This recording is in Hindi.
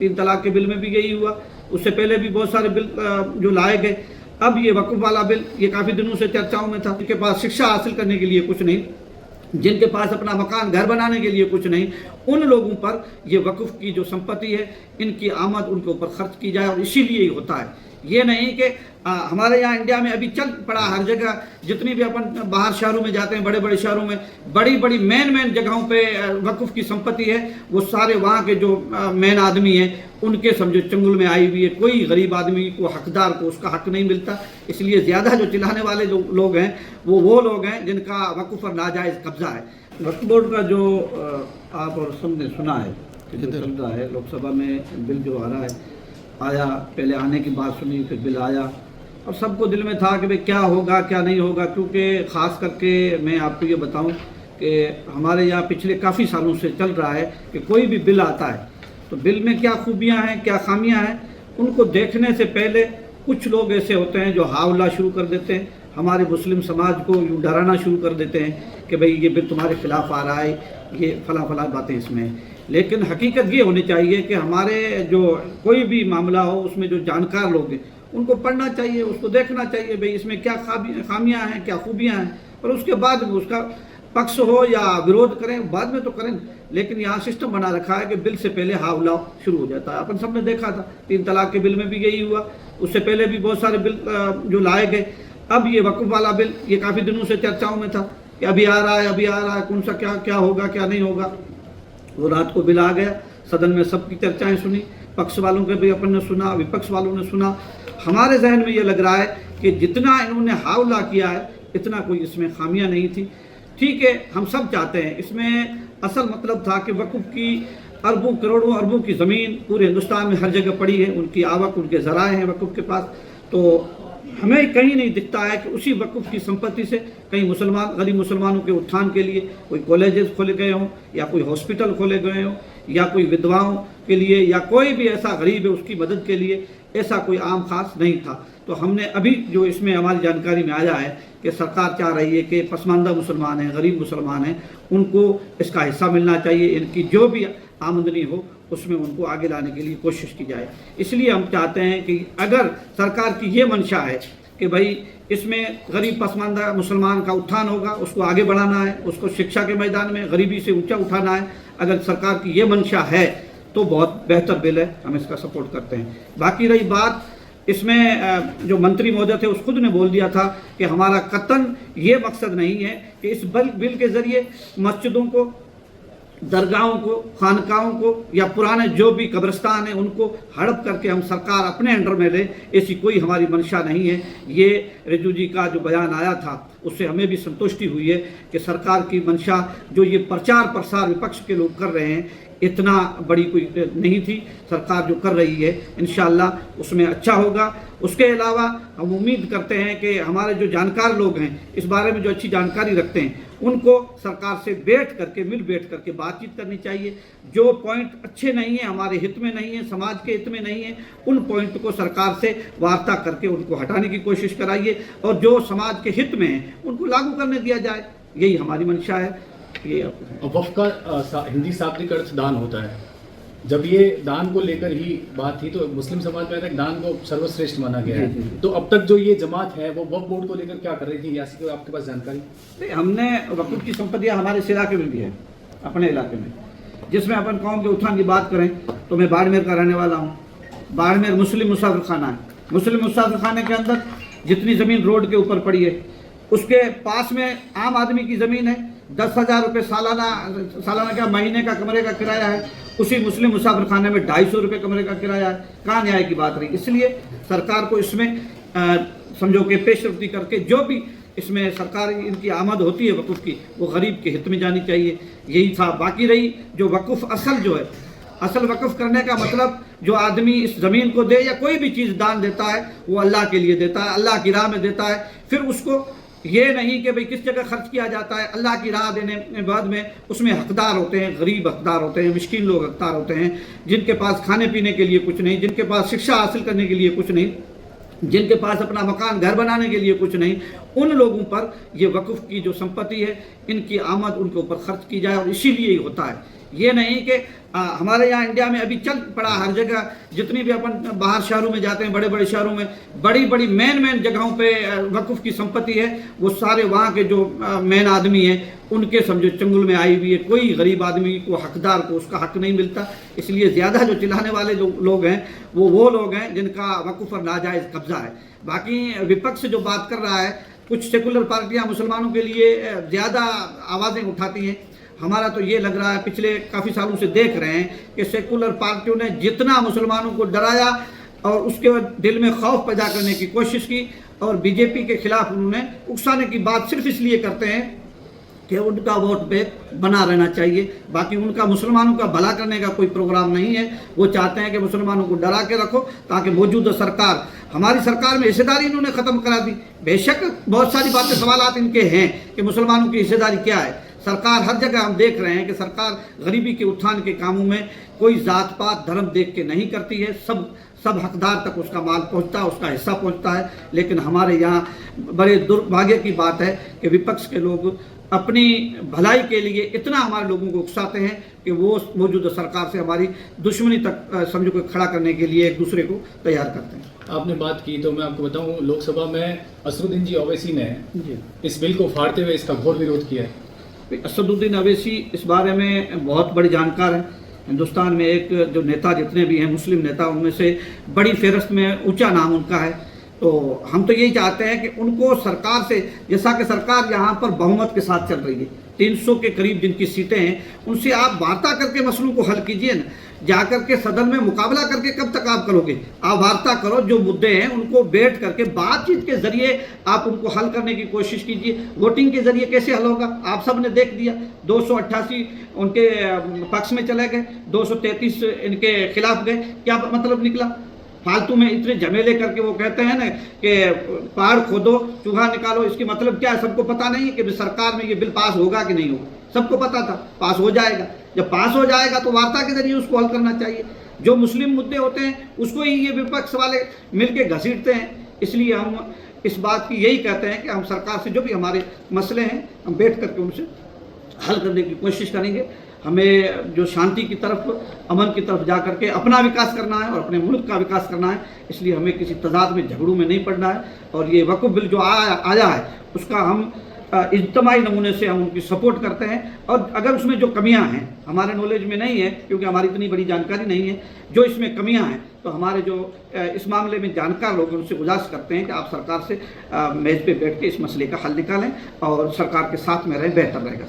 तीन तलाक के बिल में भी यही हुआ, उससे पहले भी बहुत सारे बिल जो लाए गए। अब ये वक्फ वाला बिल ये काफ़ी दिनों से चर्चाओं में था। जिनके पास शिक्षा हासिल करने के लिए कुछ नहीं, जिनके पास अपना मकान घर बनाने के लिए कुछ नहीं, उन लोगों पर ये वक्फ की जो संपत्ति है इनकी आमद उनके ऊपर खर्च की जाए। और इसीलिए ही होता है, ये नहीं कि हमारे यहाँ इंडिया में अभी चल पड़ा हर जगह, जितनी भी अपन बाहर शहरों में जाते हैं, बड़े बड़े शहरों में बड़ी बड़ी मेन जगहों पे वक्फ की संपत्ति है, वो सारे वहाँ के जो मेन आदमी हैं उनके समझो चंगुल में आई हुई है। कोई गरीब आदमी को, हकदार को उसका हक नहीं मिलता। इसलिए ज़्यादा जो चिल्लाने वाले जो लोग हैं वो लोग हैं जिनका वक्फ पर नाजायज़ कब्जा है। वक्फ बोर्ड का जो आप और सबने सुना है कि जो चल रहा है, लोकसभा में बिल जो आ रहा है, आया, पहले आने की बात सुनी, फिर बिल आया और सबको दिल में था कि भाई क्या होगा क्या नहीं होगा। क्योंकि ख़ास करके मैं आपको ये बताऊं कि हमारे यहाँ पिछले काफ़ी सालों से चल रहा है कि कोई भी बिल आता है तो बिल में क्या खूबियाँ हैं क्या खामियाँ हैं, उनको देखने से पहले कुछ लोग ऐसे होते हैं जो हावला शुरू कर देते हैं, हमारे मुस्लिम समाज को यूँ डराना शुरू कर देते हैं कि भाई ये बिल तुम्हारे खिलाफ आ रहा है, ये फला बातें इसमें। लेकिन हकीकत ये होनी चाहिए कि हमारे जो कोई भी मामला हो उसमें जो जानकार लोग हैं उनको पढ़ना चाहिए, उसको देखना चाहिए भाई इसमें क्या खामियां हैं क्या खूबियां हैं, और उसके बाद में उसका पक्ष हो या विरोध करें, बाद में तो करें। लेकिन यहाँ सिस्टम बना रखा है कि बिल से पहले हावला शुरू हो जाता है। अपन सबने देखा था तीन तलाक के बिल में भी यही हुआ, उससे पहले भी बहुत सारे बिल जो लाए गए। अब ये वक्फ वाला बिल ये काफ़ी दिनों से चर्चाओं में था कि अभी आ रहा है, कौन सा क्या होगा क्या नहीं होगा। वो रात को बिल आ गया, सदन में सबकी चर्चाएं सुनी, पक्ष वालों के भी अपन ने सुना, विपक्ष वालों ने सुना। हमारे जहन में ये लग रहा है कि जितना इन्होंने हावला किया है इतना कोई इसमें खामियां नहीं थी। ठीक है, हम सब चाहते हैं, इसमें असल मतलब था कि वक़्फ़ की अरबों करोड़ों अरबों की ज़मीन पूरे हिंदुस्तान में हर जगह पड़ी है, उनकी आवक उनके ज़राए हैं वक़्फ़ के पास। तो हमें कहीं नहीं दिखता है कि उसी वक़्फ़ की संपत्ति से कहीं गरीब मुसलमानों के उत्थान के लिए कोई कॉलेजेस खोले गए हों या कोई हॉस्पिटल खोले गए हों या कोई विधवाओं के लिए या कोई भी ऐसा गरीब है उसकी मदद के लिए, ऐसा कोई आम खास नहीं था। तो हमने अभी जो इसमें हमारी जानकारी में आया है कि सरकार चाह रही है कि पसमानदा मुसलमान हैं, गरीब मुसलमान हैं, उनको इसका हिस्सा मिलना चाहिए, इनकी जो भी आमदनी हो उसमें उनको आगे लाने के लिए कोशिश की जाए। इसलिए हम चाहते हैं कि अगर सरकार की ये मंशा है कि भाई इसमें गरीब पसमानदा मुसलमान का उत्थान होगा, उसको आगे बढ़ाना है, उसको शिक्षा के मैदान में गरीबी से ऊंचा उठाना है, अगर सरकार की ये मंशा है तो बहुत बेहतर बिल है, हम इसका सपोर्ट करते हैं। बाकी रही बात, इसमें जो मंत्री महोदय थे उस खुद ने बोल दिया था कि हमारा कतन ये मकसद नहीं है कि इस बिल के ज़रिए मस्जिदों को, दरगाहों को, खानकाहों को या पुराने जो भी कब्रिस्तान हैं उनको हड़प करके हम सरकार अपने अंडर में ले, ऐसी कोई हमारी मंशा नहीं है। ये रिजू जी का जो बयान आया था उससे हमें भी संतुष्टि हुई है कि सरकार की मंशा जो ये प्रचार प्रसार विपक्ष के लोग कर रहे हैं इतना बड़ी कोई नहीं थी। सरकार जो कर रही है इंशाअल्लाह उसमें अच्छा होगा। उसके अलावा हम उम्मीद करते हैं कि हमारे जो जानकार लोग हैं, इस बारे में जो अच्छी जानकारी रखते हैं, उनको सरकार से बैठ करके बातचीत करनी चाहिए। जो पॉइंट अच्छे नहीं हैं, हमारे हित में नहीं है, समाज के हित में नहीं है, उन पॉइंट को सरकार से वार्ता करके उनको हटाने की कोशिश कराइए और जो समाज के हित में है उनको लागू करने दिया जाए। यही हमारी मंशा है। ये वक्फ का हिंदी शाब्दिक अर्थ दान होता है। जब ये दान को लेकर ही बात थी तो मुस्लिम समाज में दान को सर्वश्रेष्ठ माना गया है। तो अब तक जो ये जमात है वो वक्फ बोर्ड को लेकर क्या कर रही थी, या कोई आपके पास जानकारी? हमने वक्फ की संपत्तियां हमारे इस इलाके में भी है, अपने इलाके में, जिसमें अपन कौम के उत्थान की बात करें तो मैं बाड़मेर का रहने वाला हूँ। बाड़मेर मुस्लिम मुसाफिर खाना है। मुस्लिम मुसाफिर खाने के अंदर जितनी ज़मीन रोड के ऊपर पड़ी है उसके पास में आम आदमी की ज़मीन है। 10,000 रुपये सालाना क्या महीने का कमरे का किराया है, उसी मुस्लिम मुसाफिर खाने में 250 रुपये कमरे का किराया है। कहाँ न्याय की बात रही? इसलिए सरकार को इसमें समझो कि पेशरफ्ती करके जो भी इसमें सरकार इनकी आमद होती है वक़्फ़ की, वो गरीब के हित में जानी चाहिए। यही था। बाकी रही जो वक़्फ़ असल वक़्फ़ करने का मतलब, जो आदमी इस ज़मीन को दे या कोई भी चीज़ दान देता है वो अल्लाह के लिए देता है, अल्लाह की राह में देता है। फिर उसको ये नहीं कि भाई किस जगह खर्च किया जाता है, अल्लाह की राह देने के बाद में उसमें हकदार होते हैं, गरीब हकदार होते हैं, मिस्कीन लोग हकदार होते हैं, जिनके पास खाने पीने के लिए कुछ नहीं, जिनके पास शिक्षा हासिल करने के लिए कुछ नहीं, जिनके पास अपना मकान घर बनाने के लिए कुछ नहीं, उन लोगों पर ये वक़्फ़ की जो संपत्ति है इनकी आमद उनके ऊपर खर्च की जाए। और इसीलिए ही होता है, ये नहीं कि हमारे यहाँ इंडिया में अभी चल पड़ा हर जगह, जितनी भी अपन बाहर शहरों में जाते हैं, बड़े बड़े शहरों में बड़ी बड़ी मेन जगहों पे वक़्फ़ की संपत्ति है, वो सारे वहाँ के जो मेन आदमी हैं उनके समझो चंगुल में आई हुई है। कोई गरीब आदमी को, हकदार को उसका हक नहीं मिलता। इसलिए ज़्यादा जो चिल्लाने वाले जो लोग हैं वो लोग हैं जिनका वक़्फ़ पर नाजायज़ कब्ज़ा है। बाकी विपक्ष जो बात कर रहा है, कुछ सेकुलर पार्टियाँ मुसलमानों के लिए ज़्यादा आवाज़ें उठाती हैं। हमारा तो ये लग रहा है, पिछले काफ़ी सालों से देख रहे हैं कि सेकुलर पार्टियों ने जितना मुसलमानों को डराया और उसके बाद दिल में खौफ पैदा करने की कोशिश की, और बीजेपी के खिलाफ उन्होंने उकसाने की बात सिर्फ इसलिए करते हैं कि उनका वोट बैंक बना रहना चाहिए। बाकी उनका मुसलमानों का भला करने का कोई प्रोग्राम नहीं है। वो चाहते हैं कि मुसलमानों को डरा के रखो ताकि मौजूदा सरकार, हमारी सरकार में हिस्सेदारी इन्होंने ख़त्म करा दी। बेशक बहुत सारी बातें, सवालात इनके हैं कि मुसलमानों की हिस्सेदारी क्या है। सरकार हर जगह हम देख रहे हैं कि सरकार गरीबी के उत्थान के कामों में कोई जात पात धर्म देख के नहीं करती है। सब हकदार तक उसका माल पहुंचता है, उसका हिस्सा पहुंचता है। लेकिन हमारे यहाँ बड़े दुर्भाग्य की बात है कि विपक्ष के लोग अपनी भलाई के लिए इतना हमारे लोगों को उकसाते हैं कि वो मौजूदा सरकार से हमारी दुश्मनी तक समझो कि खड़ा करने के लिए एक दूसरे को तैयार करते हैं। आपने बात की तो मैं आपको बताऊं, लोकसभा में असरुद्दीन जी ओवैसी ने इस बिल को फाड़ते हुए इसका घोर विरोध किया है। असदुद्दीन अवैसी इस बारे में बहुत बड़ी जानकार है। हिंदुस्तान में एक जो नेता जितने भी हैं मुस्लिम नेता, उनमें से बड़ी फेहरिस्त में ऊंचा नाम उनका है। तो हम तो यही चाहते हैं कि उनको सरकार से, जैसा कि सरकार यहाँ पर बहुमत के साथ चल रही है, 300 के करीब जिनकी सीटें हैं, उनसे आप वार्ता करके मसलों को हल कीजिए ना। जाकर के सदन में मुकाबला करके कब तक आप करोगे? आप वार्ता करो, जो मुद्दे हैं उनको बैठ करके बातचीत के जरिए आप उनको हल करने की कोशिश कीजिए। वोटिंग के जरिए कैसे हल होगा? आप सब ने देख दिया, 288 उनके पक्ष में चले गए, 233 इनके खिलाफ गए। क्या मतलब निकला? फालतू में इतने झमेले करके वो कहते हैं ना कि पहाड़ खोदो चूहा निकालो। इसकी मतलब क्या है? सबको पता नहीं है कि सरकार में ये बिल पास होगा कि नहीं होगा? सबको पता था पास हो जाएगा। जब पास हो जाएगा तो वार्ता के जरिए उसको हल करना चाहिए। जो मुस्लिम मुद्दे होते हैं उसको ही ये विपक्ष वाले मिलके घसीटते हैं। इसलिए हम इस बात की यही कहते हैं कि हम सरकार से जो भी हमारे मसले हैं हम बैठ करके उनसे हल करने की कोशिश करेंगे। हमें जो शांति की तरफ, अमन की तरफ जा करके अपना विकास करना है और अपने मुल्क का विकास करना है। इसलिए हमें किसी तजाद में, झगड़ों में नहीं पड़ना है। और ये वक्फ बिल जो आया है उसका हम इज्तिमाई नमूने से हम उनकी सपोर्ट करते हैं। और अगर उसमें जो कमियां हैं, हमारे नॉलेज में नहीं है क्योंकि हमारी इतनी बड़ी जानकारी नहीं है, जो इसमें कमियां हैं तो हमारे जो इस मामले में जानकार लोग हैं उनसे गुजारिश करते हैं कि आप सरकार से मेज़ पे बैठ के इस मसले का हल निकालें और सरकार के साथ में रहें, बेहतर रहेगा।